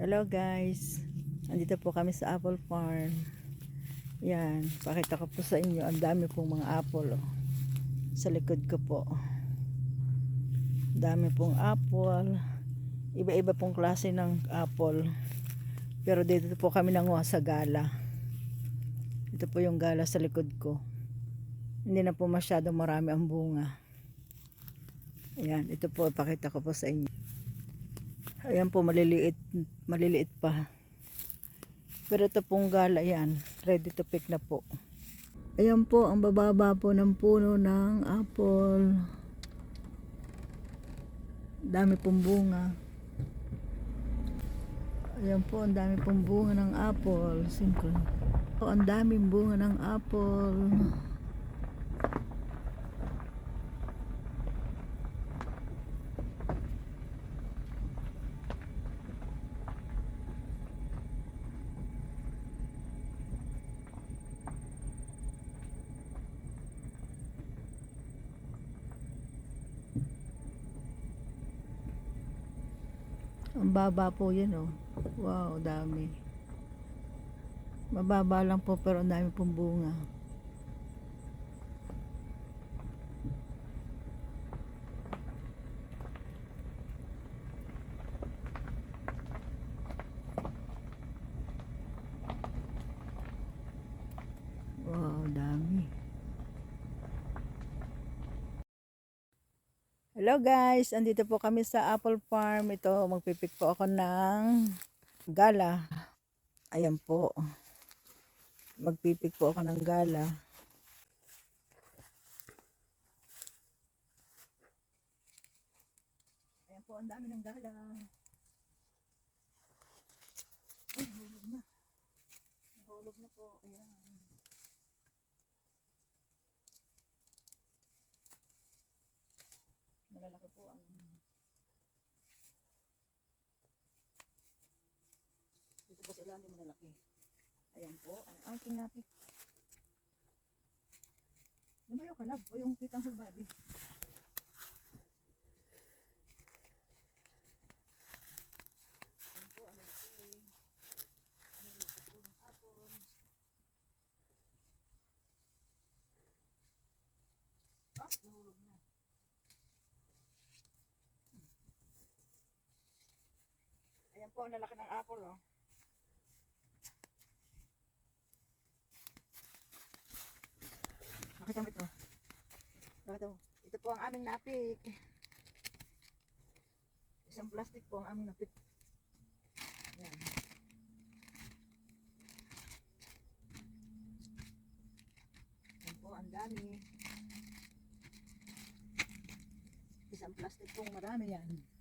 Hello guys, andito po kami sa apple farm. Yan, pakita ko po sa inyo, ang dami pong mga apple sa likod ko po. Dami pong apple, iba-iba pong klase ng apple, pero dito po kami nanguha sa gala. Ito po yung gala sa likod ko, hindi na po masyadong marami ang bunga. Ayan, ito po, pakita ko po sa inyo. Ayan po, maliliit pa. Pero ito pong gala yan, ready to pick na po. Ayan po, ang bababa po ng puno ng apple. Dami pong bunga. Ayan po, ang dami pong bunga ng apple. Ang daming bunga ng apple. Ang baba po yun Wow, dami. Mababa lang po pero ang dami pong bunga. Wow, dami. Hello guys, andito po kami sa apple farm. Ito, magpipik po ako ng gala. Ayan po. Magpipik po ako ng gala. Ayan po, ang dami ng gala. Ay, hulog na. Hulog na po. Ayan. Malalaki po ang dito po sa ilalim malalaki. Ayan po, ang kinapit. Lumayo ka lang po yung kitang sulbadi. Ayan po, ang lalaki. Ang lalaki po ng apple. Nahulog na. Ayan po, ang lalaki ng apple Nakita mo ito. Ito po ang aming napik. Isang plastic po ang aming napik. Ayan. Ayan po, ang dami. Isang plastic pong marami yan.